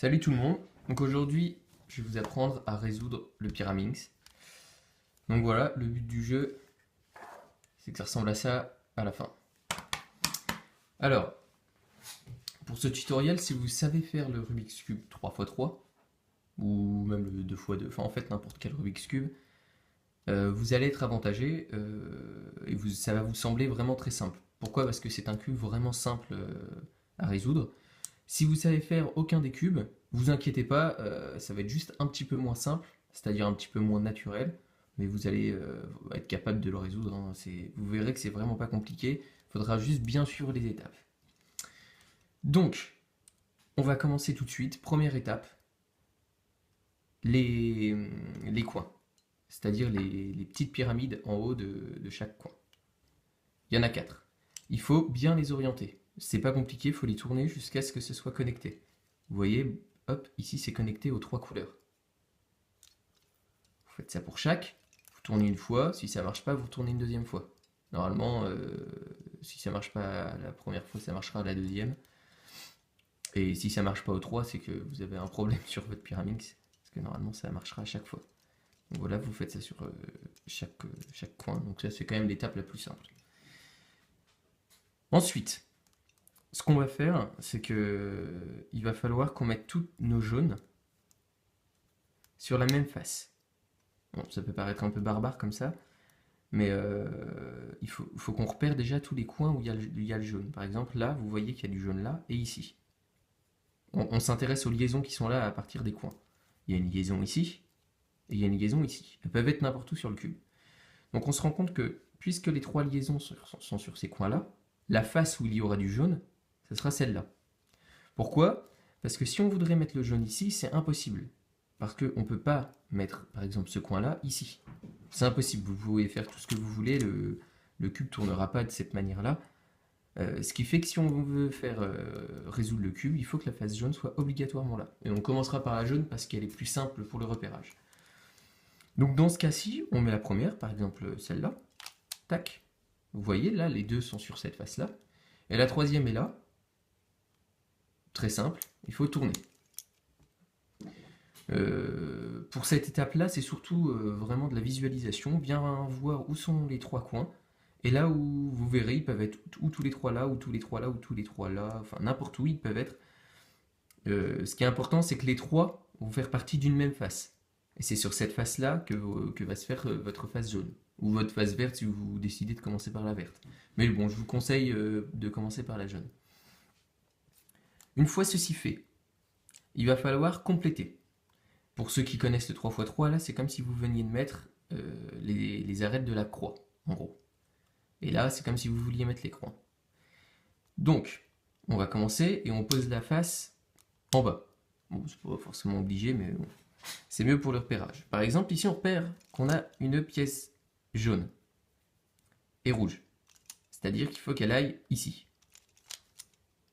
Salut tout le monde. Donc aujourd'hui, je vais vous apprendre à résoudre le Pyraminx. Donc voilà, le but du jeu, c'est que ça ressemble à ça à la fin. Alors, pour ce tutoriel, si vous savez faire le Rubik's Cube 3x3, ou même le 2x2, enfin en fait n'importe quel Rubik's Cube, vous allez être avantagé et ça va vous sembler vraiment très simple. Pourquoi? Parce que c'est un cube vraiment simple à résoudre. Si vous savez faire aucun des cubes, vous inquiétez pas, ça va être juste un petit peu moins simple, c'est-à-dire un petit peu moins naturel, mais vous allez être capable de le résoudre, hein. Vous verrez que c'est vraiment pas compliqué, il faudra juste bien suivre les étapes. Donc, on va commencer tout de suite. Première étape, les coins, c'est-à-dire les petites pyramides en haut de chaque coin. Il y en a 4. Il faut bien les orienter. C'est pas compliqué, il faut les tourner jusqu'à ce que ce soit connecté. Vous voyez, hop, ici c'est connecté aux 3 couleurs. Vous faites ça pour chaque, vous tournez une fois, si ça marche pas, vous tournez une deuxième fois. Normalement, si ça marche pas la première fois, ça marchera la deuxième. Et si ça marche pas aux 3, c'est que vous avez un problème sur votre Pyraminx, parce que normalement ça marchera à chaque fois. Donc voilà, vous faites ça sur chaque coin, donc ça c'est quand même l'étape la plus simple. Ensuite, ce qu'on va faire, c'est que il va falloir qu'on mette tous nos jaunes sur la même face. Bon, ça peut paraître un peu barbare comme ça, mais il faut qu'on repère déjà tous les coins où il y a le jaune. Par exemple, là, vous voyez qu'il y a du jaune là et ici. On s'intéresse aux liaisons qui sont là à partir des coins. Il y a une liaison ici et il y a une liaison ici. Elles peuvent être n'importe où sur le cube. Donc on se rend compte que puisque les 3 liaisons sont sur ces coins-là, la face où il y aura du jaune, ce sera celle-là. Pourquoi? Parce que si on voudrait mettre le jaune ici, c'est impossible. Parce qu'on ne peut pas mettre, par exemple, ce coin-là ici. C'est impossible. Vous pouvez faire tout ce que vous voulez, le cube ne tournera pas de cette manière-là. Ce qui fait que si on veut faire résoudre le cube, il faut que la face jaune soit obligatoirement là. Et on commencera par la jaune parce qu'elle est plus simple pour le repérage. Donc dans ce cas-ci, on met la première, par exemple celle-là. Tac. Vous voyez, là, les deux sont sur cette face-là. Et la troisième est là. Très simple, il faut tourner. Pour cette étape-là, c'est surtout vraiment de la visualisation, bien voir où sont les 3 coins, et là où vous verrez, ils peuvent être ou tous les 3 là, ou tous les 3 là, ou tous les 3 là, enfin n'importe où ils peuvent être. Ce qui est important, c'est que les 3 vont faire partie d'une même face. Et c'est sur cette face-là que va se faire votre face jaune, ou votre face verte si vous décidez de commencer par la verte. Mais bon, je vous conseille de commencer par la jaune. Une fois ceci fait, il va falloir compléter. Pour ceux qui connaissent le 3x3, là, c'est comme si vous veniez de mettre les arêtes de la croix, en gros. Et là, c'est comme si vous vouliez mettre les coins. Donc, on va commencer et on pose la face en bas. Bon, c'est pas forcément obligé, mais bon, c'est mieux pour le repérage. Par exemple, ici, on repère qu'on a une pièce jaune et rouge. C'est-à-dire qu'il faut qu'elle aille ici.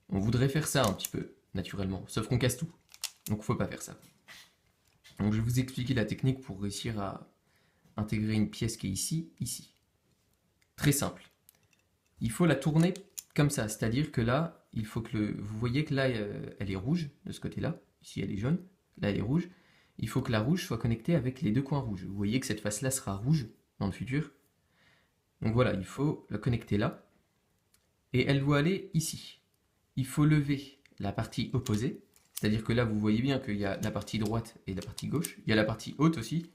On voudrait faire ça un petit peu, naturellement, sauf qu'on casse tout. Donc, il ne faut pas faire ça. Donc je vais vous expliquer la technique pour réussir à intégrer une pièce qui est ici, ici. Très simple. Il faut la tourner comme ça, c'est-à-dire que là, il faut que vous voyez que là, elle est rouge, de ce côté-là. Ici, elle est jaune. Là, elle est rouge. Il faut que la rouge soit connectée avec les deux coins rouges. Vous voyez que cette face-là sera rouge dans le futur. Donc voilà, il faut la connecter là. Et elle doit aller ici. Il faut lever la partie opposée. C'est-à-dire que là, vous voyez bien qu'il y a la partie droite et la partie gauche. Il y a la partie haute aussi,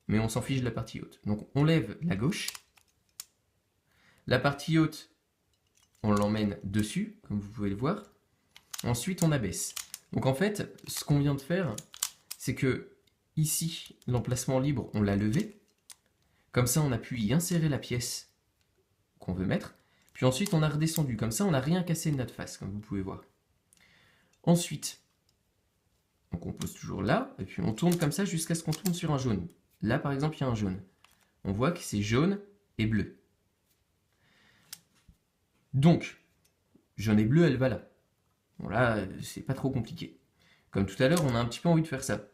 mais on s'en fiche de la partie haute. Donc on lève la gauche. La partie haute, on l'emmène dessus, comme vous pouvez le voir. Ensuite, on abaisse. Donc en fait, ce qu'on vient de faire, c'est que ici, l'emplacement libre, on l'a levé. Comme ça, on a pu y insérer la pièce qu'on veut mettre. Puis ensuite, on a redescendu. Comme ça, on n'a rien cassé de notre face, comme vous pouvez voir. Ensuite, donc on pose toujours là, et puis on tourne comme ça jusqu'à ce qu'on tourne sur un jaune. Là, par exemple, il y a un jaune. On voit que c'est jaune et bleu. Donc, jaune et bleu, elle va là. Bon, là, c'est pas trop compliqué. Comme tout à l'heure, on a un petit peu envie de faire ça.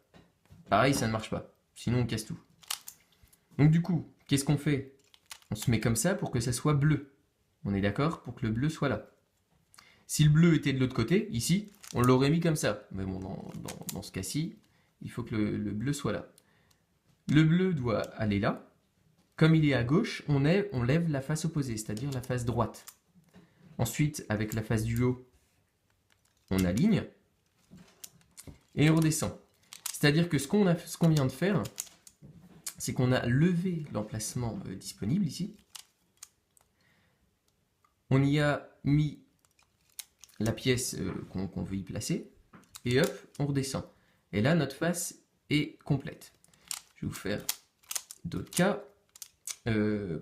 Pareil, ça ne marche pas. Sinon, on casse tout. Donc du coup, qu'est-ce qu'on fait? On se met comme ça pour que ça soit bleu. On est d'accord? Pour que le bleu soit là. Si le bleu était de l'autre côté, ici, On l'aurait mis comme ça, mais bon, dans ce cas-ci, il faut que le bleu soit là. Le bleu doit aller là. Comme il est à gauche, on lève la face opposée, c'est-à-dire la face droite. Ensuite, avec la face du haut, on aligne et on redescend. C'est-à-dire que ce qu'on vient de faire, c'est qu'on a levé l'emplacement disponible ici. On y a mis la pièce qu'on veut y placer. Et hop, on redescend. Et là, notre face est complète. Je vais vous faire d'autres cas.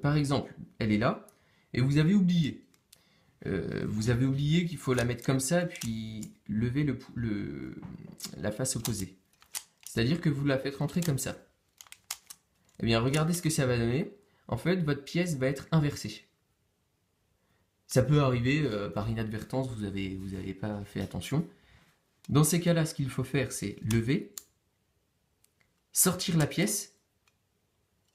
Par exemple, elle est là. Et vous avez oublié. Qu'il faut la mettre comme ça, puis lever la face opposée. C'est-à-dire que vous la faites rentrer comme ça. Eh bien, regardez ce que ça va donner. En fait, votre pièce va être inversée. Ça peut arriver par inadvertance, vous avez pas fait attention. Dans ces cas-là, ce qu'il faut faire, c'est lever, sortir la pièce,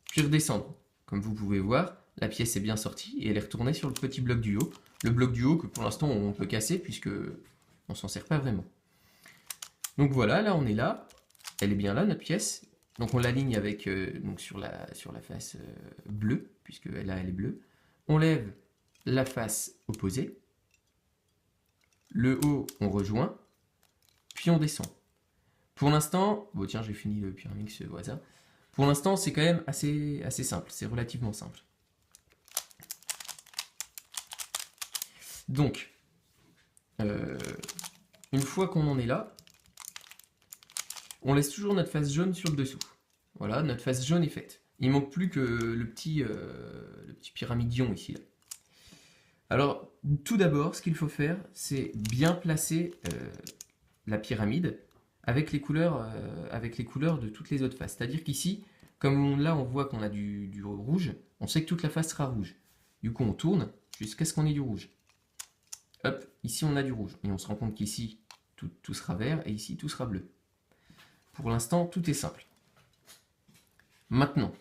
puis redescendre. Comme vous pouvez voir, la pièce est bien sortie et elle est retournée sur le petit bloc du haut. Le bloc du haut que pour l'instant on peut casser puisque on s'en sert pas vraiment. Donc voilà, là on est là. Elle est bien là, notre pièce. Donc on l'aligne avec donc sur la face bleue, puisque là elle est bleue. On lève la face opposée. Le haut, on rejoint. Puis on descend. Pour l'instant, bon tiens, j'ai fini le Pyramix au hasard. Pour l'instant, c'est quand même assez simple. C'est relativement simple. Donc, une fois qu'on en est là, on laisse toujours notre face jaune sur le dessous. Voilà, notre face jaune est faite. Il manque plus que le petit pyramidion ici. Là. Alors, tout d'abord, ce qu'il faut faire, c'est bien placer la pyramide avec les couleurs de toutes les autres faces. C'est-à-dire qu'ici, comme là on voit qu'on a du rouge, on sait que toute la face sera rouge. Du coup, on tourne jusqu'à ce qu'on ait du rouge. Hop, ici on a du rouge. Et on se rend compte qu'ici, tout sera vert et ici, tout sera bleu. Pour l'instant, tout est simple. Maintenant,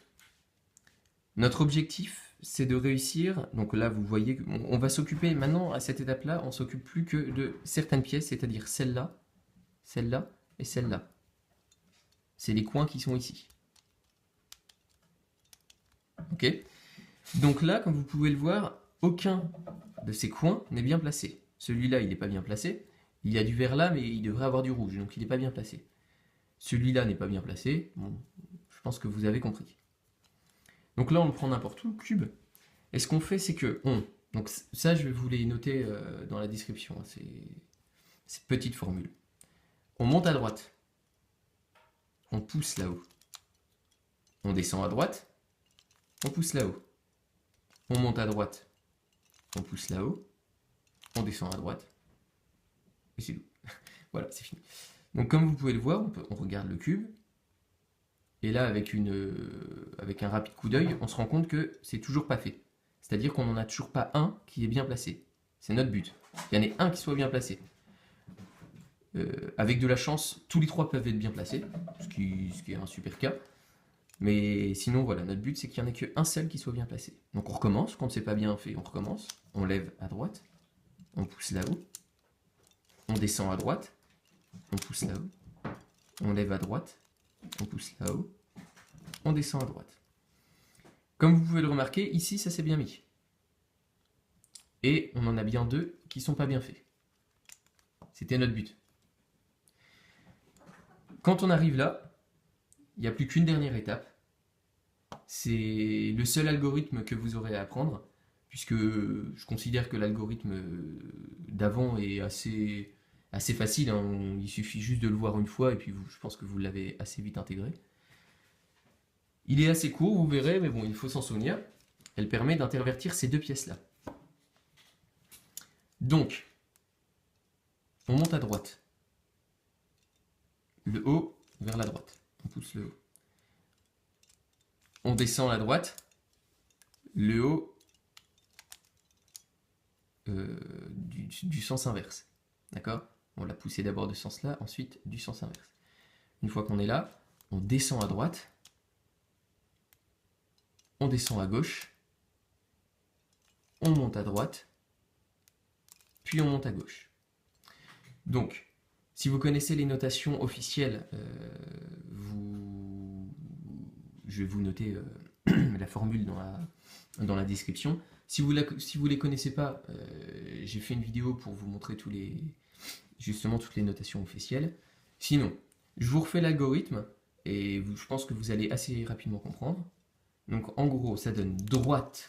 notre objectif, c'est de réussir. Donc là, vous voyez, on va s'occuper maintenant, à cette étape-là, on s'occupe plus que de certaines pièces, c'est-à-dire celle-là et celle-là. C'est les coins qui sont ici. Ok? Donc là, comme vous pouvez le voir, aucun de ces coins n'est bien placé. Celui-là, il n'est pas bien placé. Il y a du vert là, mais il devrait avoir du rouge, donc il n'est pas bien placé. Celui-là n'est pas bien placé. Bon, je pense que vous avez compris. Donc là, on le prend n'importe où, le cube. Et ce qu'on fait, c'est que donc ça, je vais vous les noter dans la description. Ces petites formules. On monte à droite. On pousse là-haut. On descend à droite. On pousse là-haut. On monte à droite. On pousse là-haut. On descend à droite. Et c'est tout. Voilà, c'est fini. Donc comme vous pouvez le voir, on regarde le cube. Et là, avec un rapide coup d'œil, on se rend compte que c'est toujours pas fait. C'est-à-dire qu'on n'en a toujours pas un qui est bien placé. C'est notre but. Il y en ait un qui soit bien placé. Avec de la chance, tous les trois peuvent être bien placés, ce qui est un super cas. Mais sinon, voilà, notre but, c'est qu'il n'y en ait qu'un seul qui soit bien placé. Donc on recommence, quand c'est pas bien fait, on recommence. On lève à droite, on pousse là-haut, on descend à droite, on pousse là-haut, on lève à droite, on pousse là-haut, on descend à droite. Comme vous pouvez le remarquer, ici, ça s'est bien mis. Et on en a bien deux qui sont pas bien faits. C'était notre but. Quand on arrive là, il n'y a plus qu'une dernière étape. C'est le seul algorithme que vous aurez à apprendre, puisque je considère que l'algorithme d'avant est assez facile. Hein. Il suffit juste de le voir une fois, et puis je pense que vous l'avez assez vite intégré. Il est assez court, vous verrez, mais bon, il faut s'en souvenir. Elle permet d'intervertir ces deux pièces-là. Donc, on monte à droite. Le haut vers la droite. On pousse le haut. On descend à droite. Le haut du sens inverse. D'accord? On l'a poussé d'abord de ce sens-là, ensuite du sens inverse. Une fois qu'on est là, on descend à droite. On descend à gauche. On monte à droite. Puis on monte à gauche. Donc, Si vous connaissez les notations officielles, je vais vous noter la formule dans la description. Si vous les connaissez pas, j'ai fait une vidéo pour vous montrer justement toutes les notations officielles. Sinon, je vous refais l'algorithme et je pense que vous allez assez rapidement comprendre. Donc en gros, ça donne droite,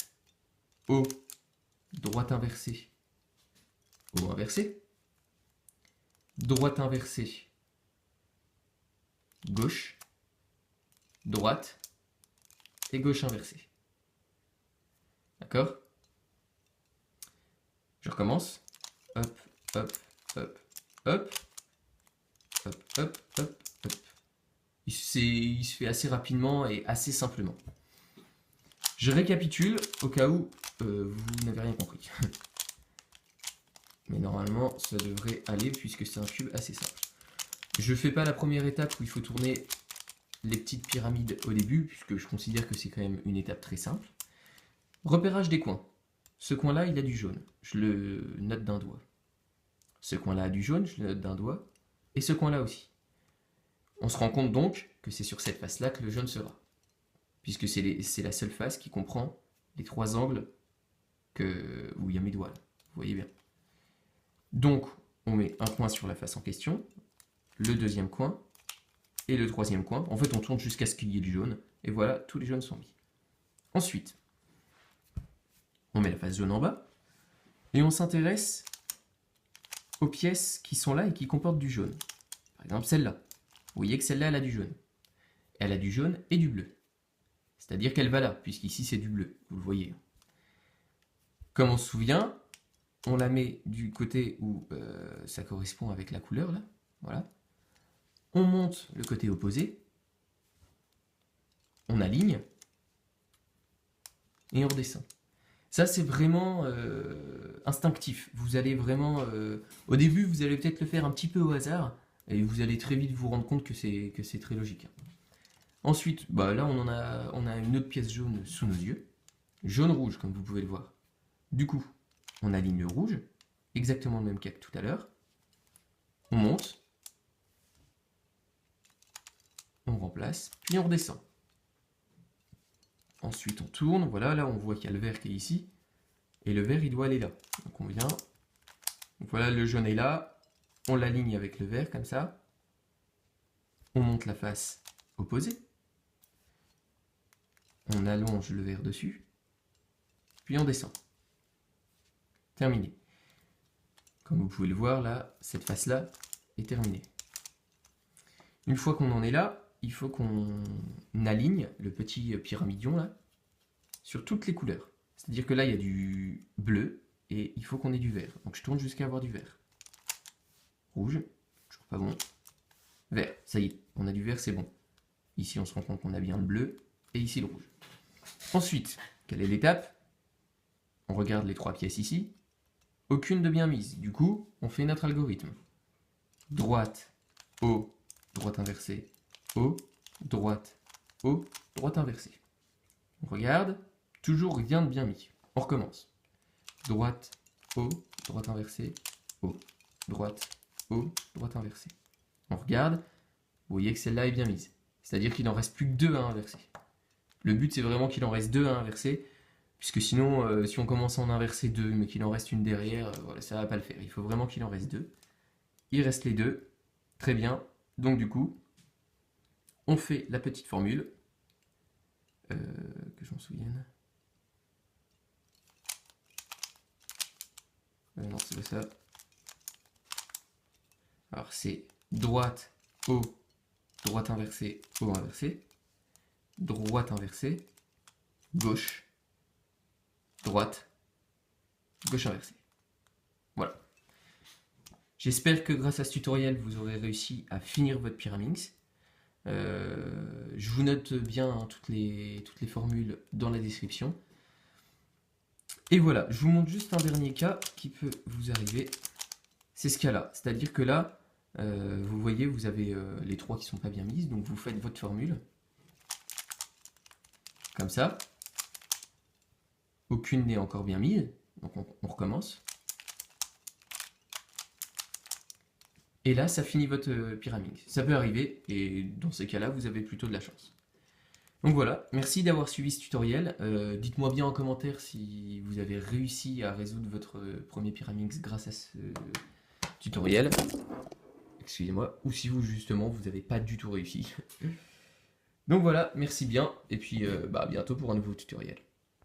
haut, droite inversée, haut inversé, droite inversée, gauche, droite et gauche inversée. D'accord? Je recommence. Hop, hop, hop, hop, hop, hop, hop, hop. Il se fait assez rapidement et assez simplement. Je récapitule au cas où vous n'avez rien compris. Mais normalement, ça devrait aller puisque c'est un cube assez simple. Je ne fais pas la première étape où il faut tourner les petites pyramides au début, puisque je considère que c'est quand même une étape très simple. Repérage des coins. Ce coin-là, il a du jaune. Je le note d'un doigt. Ce coin-là a du jaune, je le note d'un doigt. Et ce coin-là aussi. On se rend compte donc que c'est sur cette face-là que le jaune sera. Puisque c'est la seule face qui comprend les trois angles où il y a mes doigts. Là. Vous voyez bien. Donc, on met un coin sur la face en question, le deuxième coin et le troisième coin. En fait, on tourne jusqu'à ce qu'il y ait du jaune. Et voilà, tous les jaunes sont mis. Ensuite, on met la face jaune en bas et on s'intéresse aux pièces qui sont là et qui comportent du jaune. Par exemple, celle-là. Vous voyez que celle-là, elle a du jaune. Elle a du jaune et du bleu. C'est-à-dire qu'elle va là, puisqu'ici c'est du bleu, vous le voyez. Comme on se souvient, on la met du côté où ça correspond avec la couleur, là. Voilà. On monte le côté opposé, on aligne, et on redescend. Ça, c'est vraiment instinctif. Vous allez vraiment... au début, vous allez peut-être le faire un petit peu au hasard, et vous allez très vite vous rendre compte que c'est très logique. Ensuite, bah là, on a une autre pièce jaune sous nos yeux. Jaune-rouge, comme vous pouvez le voir. Du coup, on aligne le rouge, exactement le même cas que tout à l'heure. On monte, on remplace, puis on redescend. Ensuite, on tourne. Voilà, là, on voit qu'il y a le vert qui est ici. Et le vert, il doit aller là. Donc, on vient. Donc, voilà, le jaune est là. On l'aligne avec le vert, comme ça. On monte la face opposée. On allonge le vert dessus. Puis, on descend. Terminé. Comme vous pouvez le voir, là, cette face-là est terminée. Une fois qu'on en est là, il faut qu'on aligne le petit pyramidion là sur toutes les couleurs. C'est-à-dire que là, il y a du bleu et il faut qu'on ait du vert. Donc je tourne jusqu'à avoir du vert. Rouge, toujours pas bon. Vert, ça y est, on a du vert, c'est bon. Ici, on se rend compte qu'on a bien le bleu et ici le rouge. Ensuite, quelle est l'étape? On regarde les trois pièces ici. Aucune de bien mise. Du coup, on fait notre algorithme. Droite, haut, droite inversée, haut, droite, haut, droite inversée. On regarde, toujours rien de bien mis. On recommence. Droite, haut, droite inversée, haut, droite, haut, droite inversée. On regarde, vous voyez que celle-là est bien mise. C'est-à-dire qu'il n'en reste plus que deux à inverser. Le but, c'est vraiment qu'il en reste deux à inverser, puisque sinon, si on commence à en inverser deux, mais qu'il en reste une derrière, voilà, ça ne va pas le faire. Il faut vraiment qu'il en reste deux. Il reste les deux. Très bien. Donc du coup, on fait la petite formule. Que je m'en souvienne. Non, c'est pas ça. Alors c'est droite, haut, droite inversée, haut inversé. Droite inversée, gauche, droite, gauche inversée. Voilà. J'espère que grâce à ce tutoriel, vous aurez réussi à finir votre Pyraminx. Je vous note bien hein, toutes les formules dans la description. Et voilà, je vous montre juste un dernier cas qui peut vous arriver. C'est ce cas-là. C'est-à-dire que là, vous voyez, vous avez les trois qui ne sont pas bien mises. Donc vous faites votre formule. Comme ça. Aucune n'est encore bien mise. Donc on recommence. Et là, ça finit votre pyramide. Ça peut arriver, et dans ces cas-là, vous avez plutôt de la chance. Donc voilà, merci d'avoir suivi ce tutoriel. Dites-moi bien en commentaire si vous avez réussi à résoudre votre premier Pyraminx grâce à ce tutoriel. Excusez-moi. Ou si vous, justement, vous n'avez pas du tout réussi. Donc voilà, merci bien, et puis à bientôt pour un nouveau tutoriel.